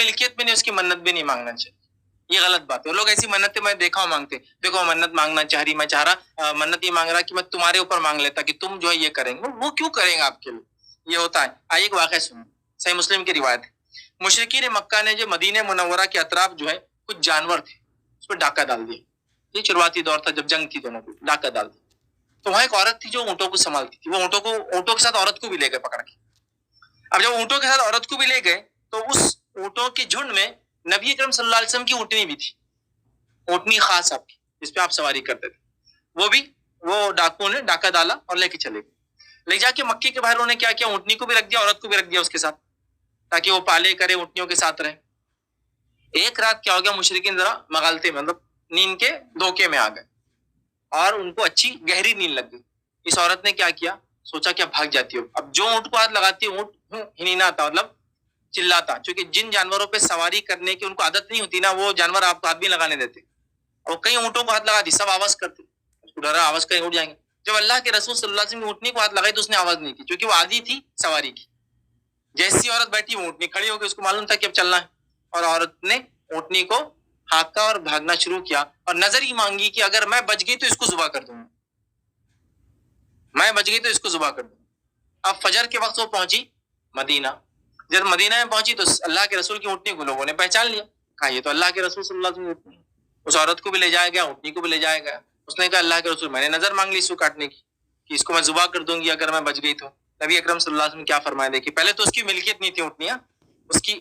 ملکیت میں نہیں اس کی منت بھی نہیں مانگنا چاہیے. یہ غلط بات ہے. لوگ ایسی منتیں میں دیکھا ہوں مانگتے, دیکھو منت مانگنا چاہ رہی, میں چاہ رہا منت یہ مانگ رہا کہ میں تمہارے اوپر مانگ لیتا کہ تم جو ہے یہ کریں گے. وہ کیوں کریں گے آپ کے لیے؟ یہ ہوتا ہے. آئیے ایک واقعہ سنیں, صحیح مسلم کی روایت ہے. مشرکین مکہ نے جو مدینہ منورہ کے اطراف جو ہے کچھ جانور تھے, اس پہ ڈاکہ ڈال دیا. یہ شروعاتی دور تھا جب جنگ تھی دونوں کو, ڈاکہ ڈال دیا. تو وہاں ایک عورت تھی جو اونٹوں کو سنبھالتی تھی. وہ اونٹوں کے ساتھ عورت کو بھی لے گئے پکڑ کے. اب جب اونٹوں کے ساتھ عورت کو بھی لے گئے تو اس اونٹوں کے جھنڈ میں نبی اکرم صلی اللہ علیہ وسلم کی اونٹنی بھی تھی, اونٹنی خاص آپ کی جس پہ آپ سواری کرتے تھے. وہ ڈاکو نے ڈاکہ ڈالا اور لے کے چلے گئے. لے جا کے مکے کے باہر انہوں نے کیا کیا, اونٹنی کو بھی رکھ دیا, عورت کو بھی رکھ دیا اس کے ساتھ, تاکہ وہ پالے کرے, اونٹنیوں کے ساتھ رہے. ایک رات کیا ہو گیا, مشرکین ذرا مغالطے میں, مطلب نیند کے دھوکے میں آ گئے اور ان کو اچھی گہری نیند لگ گئی. اس عورت نے کیا کیا, سوچا کہ اب بھاگ جاتی ہو. اب جو اونٹ کو ہاتھ لگاتی ہے اونٹ ہنیناتا, مطلب چلاتا, چونکہ جن جانوروں پہ سواری کرنے کی ان کو عادت نہیں ہوتی نا, وہ جانور آپ کو ہاتھ بھی لگانے دیتے. اور کئی اونٹوں کو ہاتھ لگا دی, سب آواز کرتے, اس کو ڈرا آواز کہیں اٹھ جائیں گے. جب اللہ کے رسول صلی اللہ علیہ وسلم نے اونٹنی کو ہاتھ لگائی تو اس نے آواز نہیں کی, کیونکہ وہ عادی تھی سواری کی. جیسی عورت بیٹھی وہ اونٹنی کھڑی ہو گئی, اس کو معلوم تھا کہ اب چلنا ہے. اور عورت نے اونٹنی کو ہانکا اور بھاگنا شروع کیا, اور نظر ہی مانگی کہ اگر میں بچ گئی تو اس کو ذبح کر دوں گا, میں بچ گئی تو اس کو ذبح کر دوں. اب فجر کے وقت وہ پہنچی مدینہ. جب مدینہ میں پہنچی تو اللہ کے رسول کی اونٹنی کو لوگوں نے پہچان لیا, کہا یہ تو اللہ کے رسول صلی اللہ علیہ وسلم کی اونٹنی ہے. اس عورت کو بھی لے جایا گیا, اونٹنی کو بھی لے جایا گیا. اس نے کہا اللہ کے رسول میں نے نظر مانگ لی اس کو کاٹنے کی کہ اس کو میں ذبح کر دوں گی اگر میں بچ گئی تو. نبی اکرم صلی اللہ علیہ وسلم کیا فرمایا دیکھیے, پہلے تو اس کی ملکیت نہیں تھی اونٹنیاں, اس کی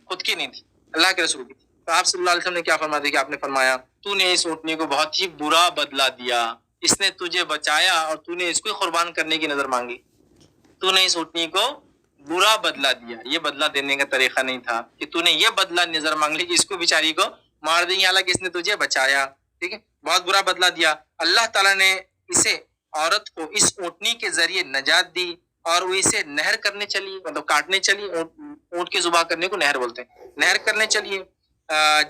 خود کی نہیں تھی, اللہ کے رسول کی تھی. تو آپ صلی اللہ علیہ وسلم نے کیا فرمایا دیکھیے, آپ نے فرمایا تو نے اس اونٹنی کو بہت ہی برا بدلہ دیا, اس نے تجھے بچایا اور تو نے اس کو قربان کرنے کی نظر مانگی. تو نے اس اونٹنی کو برا بدلہ دیا. یہ بدلہ دینے کا طریقہ نہیں تھا کہ تو نے یہ بدلہ نظر مانگ لی کہ اس کو بیچاری کو مار دیں گے, حالانکہ اس نے تجھے بچایا. ٹھیک ہے, بہت برا بدلہ دیا. اللہ تعالیٰ نے اسے, عورت کو, اس اونٹنی کے ذریعے نجات دی اور وہ اسے نہر کرنے چلی, مطلب کاٹنے چلی. اونٹ کے ذبح کرنے کو نہر بولتے ہیں, نہر کرنے چلیے.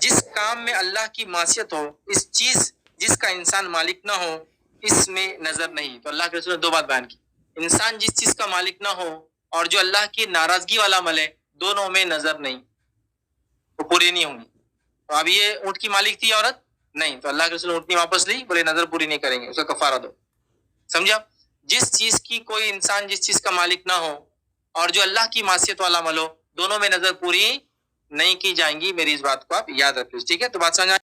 جس کام میں اللہ کی معصیت ہو, اس چیز جس کا انسان مالک نہ ہو, اس میں نظر نہیں. تو اللہ کے رسول نے دو بات بیان کی, انسان جس چیز کا مالک نہ ہو اور جو اللہ کی ناراضگی والا عمل ہے, دونوں میں نظر نہیں, وہ پوری نہیں ہوں گی. تو اب یہ اونٹ کی مالک تھی عورت نہیں, تو اللہ کے رسول نے اونٹنی واپس لی, بولے نظر پوری نہیں کریں گے, اس کا کفارہ دو. سمجھا؟ جس چیز کی کوئی انسان جس چیز کا مالک نہ ہو اور جو اللہ کی معصیت والا عمل ہو, دونوں میں نظر پوری نہیں کی جائیں گی. میری اس بات کو آپ یاد رکھیں, ٹھیک ہے؟ تو بات سمجھا.